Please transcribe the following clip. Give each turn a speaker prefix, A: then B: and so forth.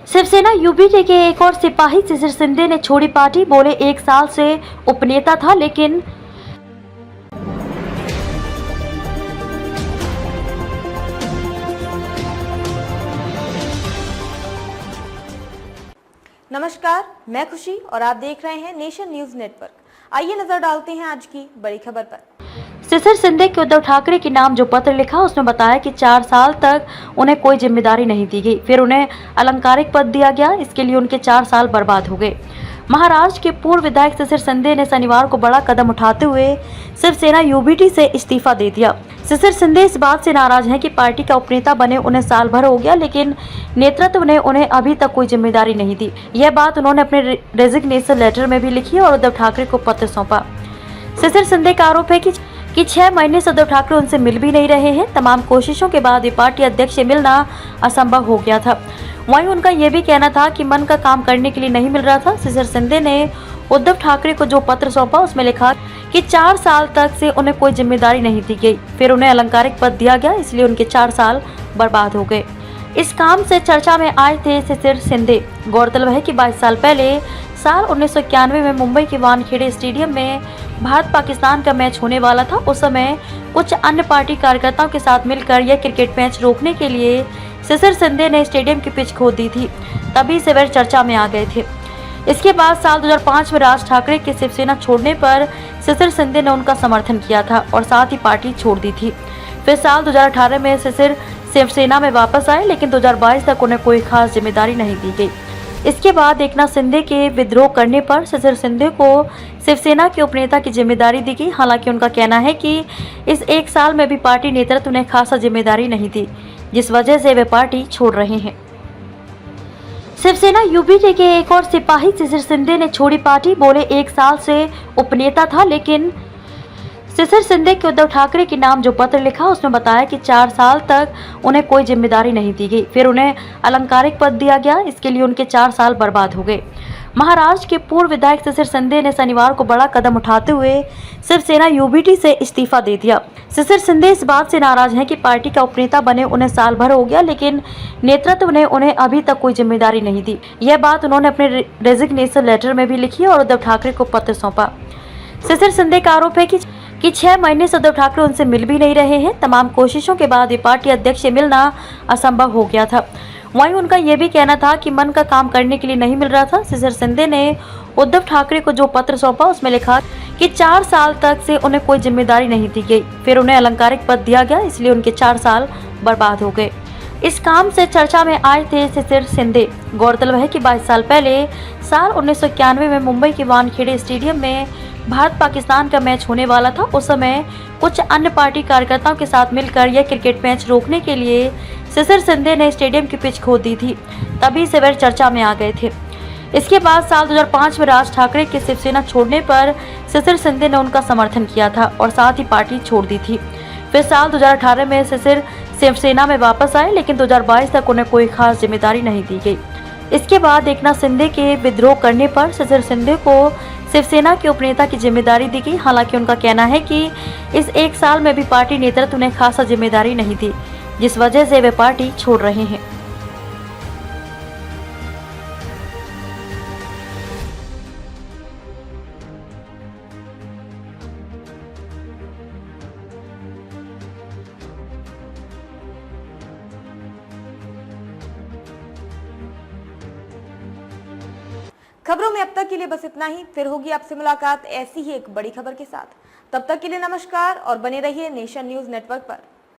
A: Shiv Sena UBT के एक और सिपाही शिशिर शिंदे ने छोड़ी पार्टी। बोले 1 साल से उपनेता था लेकिन
B: नमस्कार, मैं खुशी और आप देख रहे हैं नेशन न्यूज नेटवर्क। आइए नजर डालते हैं आज की बड़ी खबर पर।
A: शिशिर शिंदे के उद्धव ठाकरे के नाम जो पत्र लिखा उसमें बताया कि 4 साल तक उन्हें कोई जिम्मेदारी नहीं दी गई, फिर उन्हें अलंकारिक पद दिया गया। इसके लिए उनके 4 साल बर्बाद हो गए। महाराष्ट्र के पूर्व विधायक शिशिर शिंदे ने शनिवार को बड़ा कदम उठाते हुए शिवसेना यूबीटी से इस्तीफा दे दिया। शिशिर शिंदे इस बात से नाराज हैं कि पार्टी का उपनेता बने उन्हें साल भर हो गया, लेकिन नेतृत्व ने उन्हें अभी तक कोई जिम्मेदारी नहीं दी। यह बात उन्होंने अपने रेजिग्नेशन लेटर में भी लिखी और उद्धव ठाकरे को पत्र सौंपा। शिशिर शिंदे का आरोप है कि 6 महीने से उद्धव ठाकरे उनसे मिल भी नहीं रहे हैं। तमाम कोशिशों के बाद ये पार्टी अध्यक्ष से मिलना असंभव हो गया था। वहीं उनका यह भी कहना था कि मन का काम करने के लिए नहीं मिल रहा था। शिशिर शिंदे ने उद्धव ठाकरे को जो पत्र सौंपा उसमें लिखा कि 4 साल तक से उन्हें कोई जिम्मेदारी नहीं दी गई, फिर उन्हें अलंकारिक पद दिया गया, इसलिए उनके 4 साल बर्बाद हो गए। इस काम से चर्चा में आए थे शिशिर शिंदे। गौरतलब है कि 22 साल पहले साल 1991 में मुंबई के वानखेड़े स्टेडियम में भारत पाकिस्तान का मैच होने वाला था। उस समय कुछ अन्य पार्टी कार्यकर्ताओं के साथ मिलकर यह क्रिकेट मैच रोकने के लिए शिशिर शिंदे ने स्टेडियम की पिच खोद दी थी। तभी से वे चर्चा में आ गए थे। इसके बाद साल 2005 में राज ठाकरे के शिवसेना छोड़ने पर शिशिर शिंदे ने उनका समर्थन किया था और साथ ही पार्टी छोड़ दी थी। फिर साल 2018 में शिशिर शिवसेना में वापस आए, लेकिन 2022 तक उन्हें कोई खास जिम्मेदारी नहीं दी गई। इसके बाद एकनाथ शिंदे के विद्रोह करने पर शिशिर शिंदे को शिवसेना के उपनेता की जिम्मेदारी दी गई। हालांकि उनका कहना है कि इस 1 साल में भी पार्टी नेतृत्व ने खासा जिम्मेदारी नहीं दी, जिस वजह से वे पार्टी छोड़ रहे हैं। शिवसेना यूबीटी के एक और सिपाही शिशिर शिंदे ने छोड़ी पार्टी। बोले 1 साल से उपनेता था लेकिन शिशिर शिंदे के उद्धव ठाकरे के नाम जो पत्र लिखा उसमें बताया कि 4 साल तक उन्हें कोई जिम्मेदारी नहीं दी गई, फिर उन्हें अलंकारिक पद दिया गया। इसके लिए उनके 4 साल बर्बाद हो गए। महाराष्ट्र के पूर्व विधायक शिशिर शिंदे ने शनिवार को बड़ा कदम उठाते हुए शिवसेना यूबीटी से इस्तीफा दे दिया। शिशिर शिंदे इस बात से नाराज हैं कि पार्टी का उपनेता बने उन्हें साल भर हो गया, लेकिन नेतृत्व ने उन्हें अभी तक कोई जिम्मेदारी नहीं दी। यह बात उन्होंने अपने रेजिग्नेशन लेटर में भी लिखी और उद्धव ठाकरे को पत्र सौंपा। शिशिर शिंदे का आरोप है कि 6 महीने से उद्धव ठाकरे उनसे मिल भी नहीं रहे हैं। तमाम कोशिशों के बाद ये पार्टी अध्यक्ष से मिलना असंभव हो गया था। वहीं उनका यह भी कहना था कि मन का काम करने के लिए नहीं मिल रहा था। शिशिर शिंदे ने उद्धव ठाकरे को जो पत्र सौंपा उसमें लिखा कि 4 साल तक से उन्हें कोई जिम्मेदारी नहीं दी गई, फिर उन्हें अलंकारिक पद दिया गया, इसलिए उनके 4 साल बर्बाद हो गए। इस काम से चर्चा में आए थे शिशिर शिंदे। गौरतलब है कि 22 साल पहले साल 1991 में मुंबई के वानखेड़े स्टेडियम में भारत पाकिस्तान का मैच होने वाला था। उस समय कुछ अन्य पार्टी कार्यकर्ताओं के साथ मिलकर यह क्रिकेट मैच रोकने के लिए शिशिर शिंदे ने स्टेडियम की पिच खोद दी थी। तभी से वे चर्चा में आ गए थे। इसके बाद साल 2005 में राज ठाकरे के शिवसेना छोड़ने पर शिशिर शिंदे ने उनका समर्थन किया था और साथ ही पार्टी छोड़ दी थी। फिर साल 2018 में शिशिर शिवसेना में वापस आए, लेकिन 2022 तक उन्हें कोई खास जिम्मेदारी नहीं दी गई। इसके बाद एकनाथ शिंदे के विद्रोह करने पर शिशिर शिंदे को शिवसेना के उपनेता की जिम्मेदारी दी गई। हालांकि उनका कहना है कि इस 1 साल में भी पार्टी नेतृत्व ने खासा जिम्मेदारी नहीं दी, जिस वजह से वे पार्टी छोड़ रहे हैं।
B: खबरों में अब तक के लिए बस इतना ही। फिर होगी आपसे मुलाकात ऐसी ही एक बड़ी खबर के साथ। तब तक के लिए नमस्कार और बने रहिए नेशन न्यूज नेटवर्क पर।